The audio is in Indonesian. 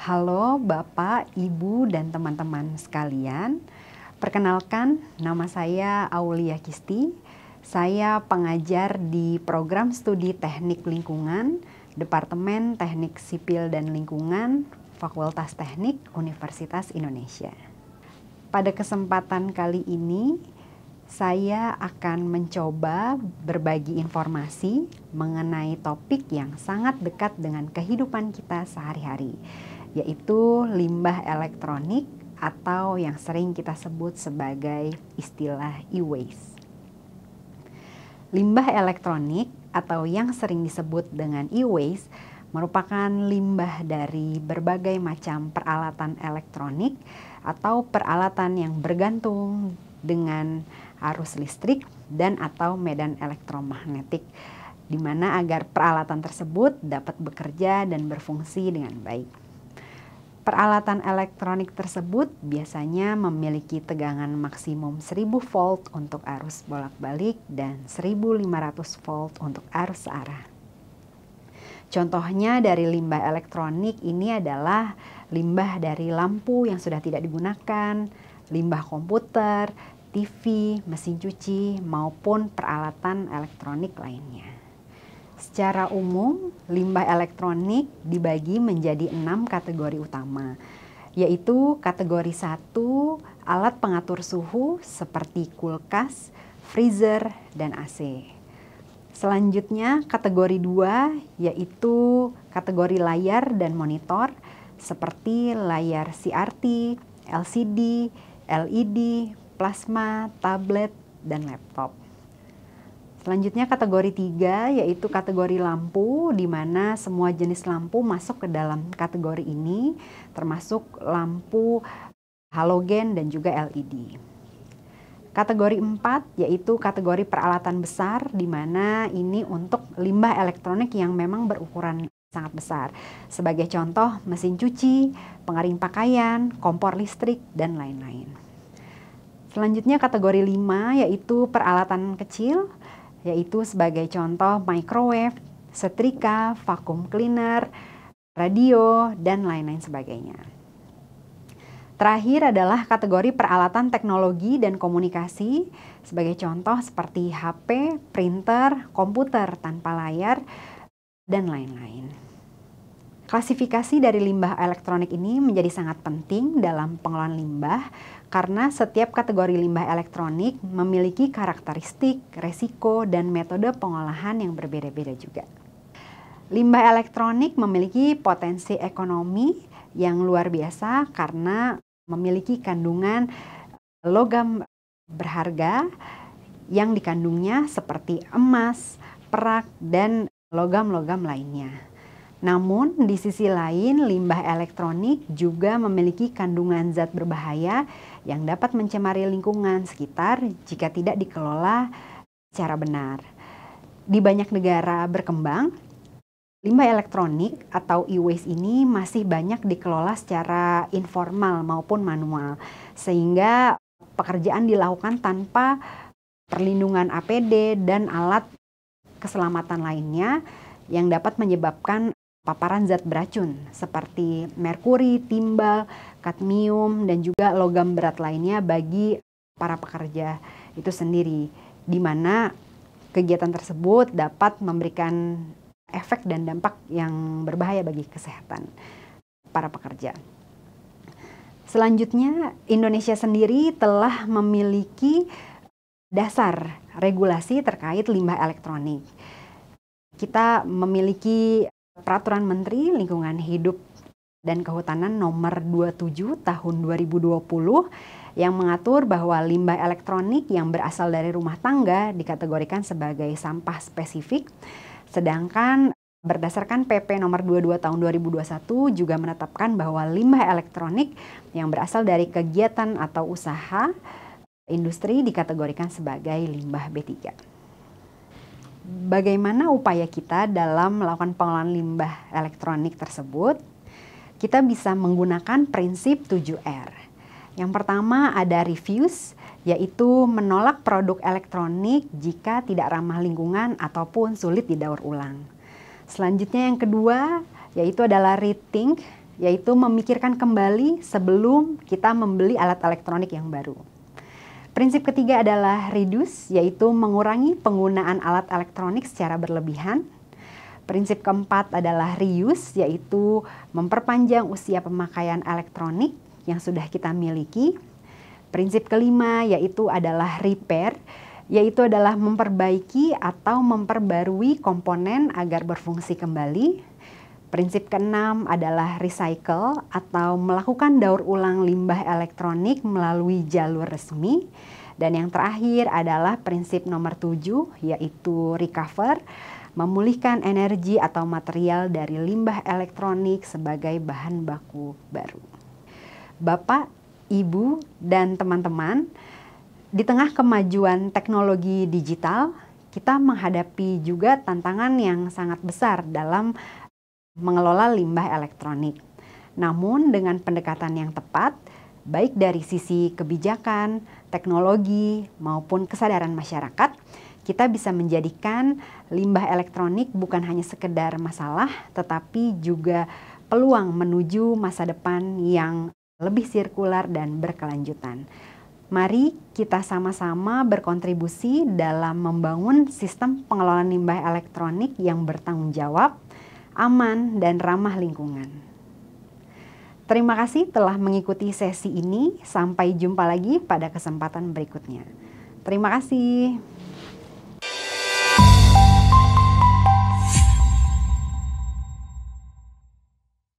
Halo Bapak, Ibu, dan teman-teman sekalian. Perkenalkan, nama saya Aulia Kisti. Saya pengajar di Program Studi Teknik Lingkungan, Departemen Teknik Sipil dan Lingkungan, Fakultas Teknik Universitas Indonesia. Pada kesempatan kali ini, saya akan mencoba berbagi informasi mengenai topik yang sangat dekat dengan kehidupan kita sehari-hari, yaitu limbah elektronik atau yang sering kita sebut sebagai istilah e-waste. Limbah elektronik atau yang sering disebut dengan e-waste merupakan limbah dari berbagai macam peralatan elektronik atau peralatan yang bergantung dengan arus listrik dan atau medan elektromagnetik, di mana agar peralatan tersebut dapat bekerja dan berfungsi dengan baik. Peralatan elektronik tersebut biasanya memiliki tegangan maksimum 1000 volt untuk arus bolak-balik dan 1500 volt untuk arus searah. Contohnya dari limbah elektronik ini adalah limbah dari lampu yang sudah tidak digunakan, limbah komputer, TV, mesin cuci, maupun peralatan elektronik lainnya. Secara umum, limbah elektronik dibagi menjadi 6 kategori utama, yaitu kategori 1, alat pengatur suhu seperti kulkas, freezer, dan AC. Selanjutnya, kategori 2, yaitu kategori layar dan monitor seperti layar CRT, LCD, LED, plasma, tablet, dan laptop. Selanjutnya kategori 3 yaitu kategori lampu, di mana semua jenis lampu masuk ke dalam kategori ini, termasuk lampu halogen dan juga LED. Kategori 4 yaitu kategori peralatan besar, di mana ini untuk limbah elektronik yang memang berukuran sangat besar. Sebagai contoh, mesin cuci, pengering pakaian, kompor listrik, dan lain-lain. Selanjutnya kategori 5 yaitu peralatan kecil, yaitu sebagai contoh microwave, setrika, vacuum cleaner, radio, dan lain-lain sebagainya. Terakhir adalah kategori peralatan teknologi dan komunikasi, sebagai contoh seperti HP, printer, komputer tanpa layar, dan lain-lain. Klasifikasi dari limbah elektronik ini menjadi sangat penting dalam pengelolaan limbah karena setiap kategori limbah elektronik memiliki karakteristik, resiko, dan metode pengolahan yang berbeda-beda juga. Limbah elektronik memiliki potensi ekonomi yang luar biasa karena memiliki kandungan logam berharga yang dikandungnya seperti emas, perak, dan logam-logam lainnya. Namun, di sisi lain, limbah elektronik juga memiliki kandungan zat berbahaya yang dapat mencemari lingkungan sekitar jika tidak dikelola secara benar. Di banyak negara berkembang, limbah elektronik atau e-waste ini masih banyak dikelola secara informal maupun manual, sehingga pekerjaan dilakukan tanpa perlindungan APD dan alat keselamatan lainnya yang dapat menyebabkan paparan zat beracun seperti merkuri, timbal, kadmium, dan juga logam berat lainnya bagi para pekerja itu sendiri, di mana kegiatan tersebut dapat memberikan efek dan dampak yang berbahaya bagi kesehatan para pekerja. Selanjutnya, Indonesia sendiri telah memiliki dasar regulasi terkait limbah elektronik. Kita memiliki Peraturan Menteri Lingkungan Hidup dan Kehutanan Nomor 27 Tahun 2020 yang mengatur bahwa limbah elektronik yang berasal dari rumah tangga dikategorikan sebagai sampah spesifik, sedangkan berdasarkan PP Nomor 22 Tahun 2021 juga menetapkan bahwa limbah elektronik yang berasal dari kegiatan atau usaha industri dikategorikan sebagai limbah B3. Bagaimana upaya kita dalam melakukan pengelolaan limbah elektronik tersebut? Kita bisa menggunakan prinsip 7R. Yang pertama ada refuse, yaitu menolak produk elektronik jika tidak ramah lingkungan ataupun sulit didaur ulang. Selanjutnya yang kedua yaitu adalah rethink, yaitu memikirkan kembali sebelum kita membeli alat elektronik yang baru. Prinsip ketiga adalah reduce, yaitu mengurangi penggunaan alat elektronik secara berlebihan. Prinsip keempat adalah reuse, yaitu memperpanjang usia pemakaian elektronik yang sudah kita miliki. Prinsip kelima yaitu adalah repair, yaitu adalah memperbaiki atau memperbarui komponen agar berfungsi kembali. Prinsip keenam adalah recycle atau melakukan daur ulang limbah elektronik melalui jalur resmi. Dan yang terakhir adalah prinsip nomor 7 yaitu recover, memulihkan energi atau material dari limbah elektronik sebagai bahan baku baru. Bapak, Ibu, dan teman-teman, di tengah kemajuan teknologi digital, kita menghadapi juga tantangan yang sangat besar dalam mengelola limbah elektronik. Namun dengan pendekatan yang tepat, baik dari sisi kebijakan, teknologi, maupun kesadaran masyarakat, kita bisa menjadikan limbah elektronik bukan hanya sekedar masalah, tetapi juga peluang menuju masa depan yang lebih sirkular dan berkelanjutan. Mari kita sama-sama berkontribusi dalam membangun sistem pengelolaan limbah elektronik yang bertanggung jawab, aman, dan ramah lingkungan. Terima kasih telah mengikuti sesi ini. Sampai jumpa lagi pada kesempatan berikutnya. Terima kasih.